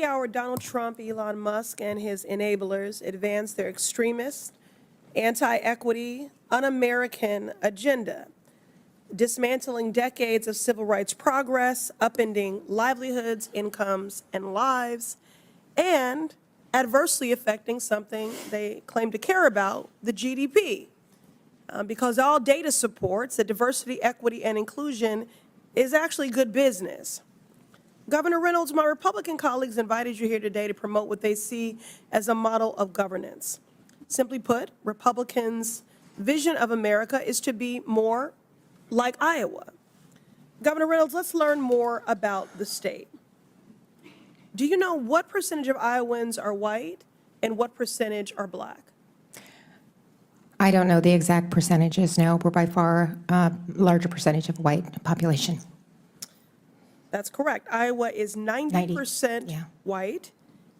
Hour, Donald Trump, Elon Musk, and his enablers advance their extremist, anti-equity, un-American agenda, dismantling decades of civil rights progress, upending livelihoods, incomes, and lives, and adversely affecting something they claim to care about, the GDP. Because all data supports that diversity, equity, and inclusion is actually good business. Governor Reynolds, my Republican colleagues invited you here today to promote what they see as a model of governance. Simply put, Republicans' vision of America is to be more like Iowa. Governor Reynolds, let's learn more about the state. Do you know what percentage of Iowans are white and what percentage are black? I don't know the exact percentages, no. We're by far a larger percentage of white population. That's correct. Iowa is 90% white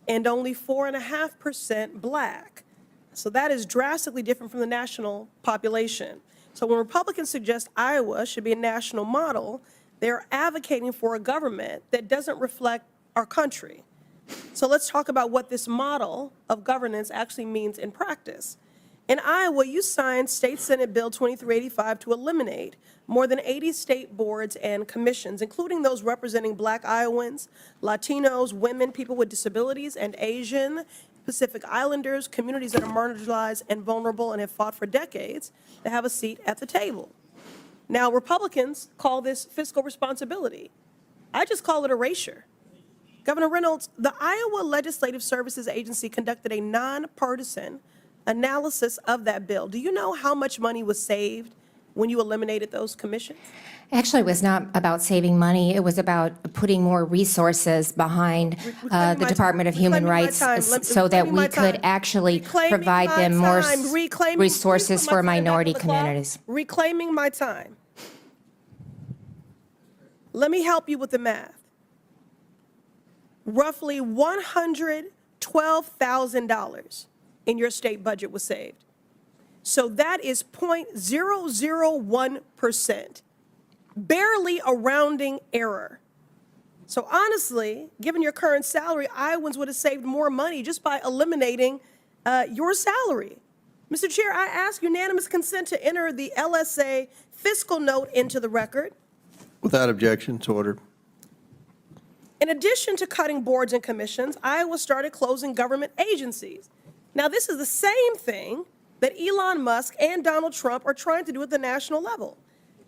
and only 4.5% black. So that is drastically different from the national population. So when Republicans suggest Iowa should be a national model, they're advocating for a government that doesn't reflect our country. So let's talk about what this model of governance actually means in practice. In Iowa, you signed State Senate Bill 2385 to eliminate more than 80 state boards and commissions, including those representing Black Iowans, Latinos, women, people with disabilities, and Asian, Pacific Islanders, communities that are marginalized and vulnerable and have fought for decades to have a seat at the table. Now, Republicans call this fiscal responsibility. I just call it erasure. Governor Reynolds, the Iowa Legislative Services Agency conducted a nonpartisan analysis of that bill. Do you know how much money was saved when you eliminated those commissions? Actually, it was not about saving money. It was about putting more resources behind the Department of Human Rights so that we could actually provide them more resources for minority communities. Reclaiming my time. Let me help you with the math. Roughly $112,000 in your state budget was saved. So that is 0.001%, barely a rounding error. So honestly, given your current salary, Iowans would have saved more money just by eliminating your salary. Mr. Chair, I ask unanimous consent to enter the LSA fiscal note into the record. Without objection, it's ordered. In addition to cutting boards and commissions, Iowa started closing government agencies. Now, this is the same thing that Elon Musk and Donald Trump are trying to do at the national level.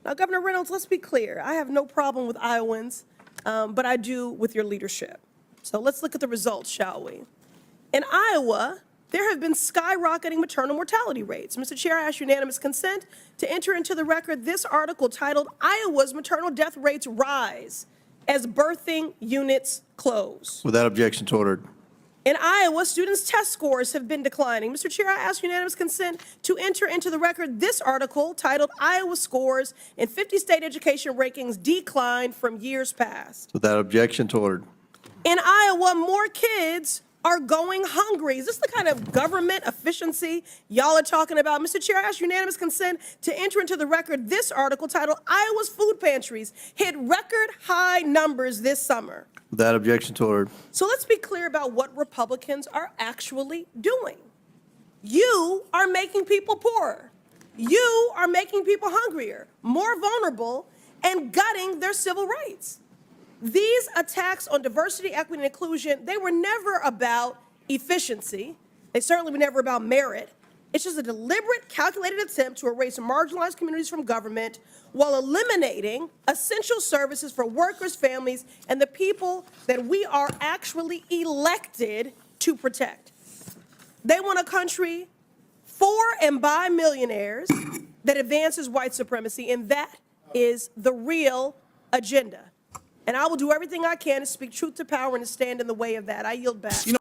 Now, Governor Reynolds, let's be clear. I have no problem with Iowans, but I do with your leadership. So let's look at the results, shall we? In Iowa, there have been skyrocketing maternal mortality rates. Mr. Chair, I ask unanimous consent to enter into the record this article titled, "Iowa's Maternal Death Rates Rise as Birthing Units Close." Without objection, it's ordered. In Iowa, students' test scores have been declining. Mr. Chair, I ask unanimous consent to enter into the record this article titled, "Iowa Scores in 50 State Education Rankings Decline from Years Past." Without objection, it's ordered. In Iowa, more kids are going hungry. Is this the kind of government efficiency y'all are talking about? Mr. Chair, I ask unanimous consent to enter into the record this article titled, "Iowa's Food Pantries Hit Record High Numbers This Summer." Without objection, it's ordered. So let's be clear about what Republicans are actually doing. You are making people poorer. You are making people hungrier, more vulnerable, and gutting their civil rights. These attacks on diversity, equity, and inclusion, they were never about efficiency. They certainly were never about merit. It's just a deliberate, calculated attempt to erase marginalized communities from government while eliminating essential services for workers, families, and the people that we are actually elected to protect. They want a country for and by millionaires that advances white supremacy, and that is the real agenda. And I will do everything I can to speak truth to power and to stand in the way of that. I yield back.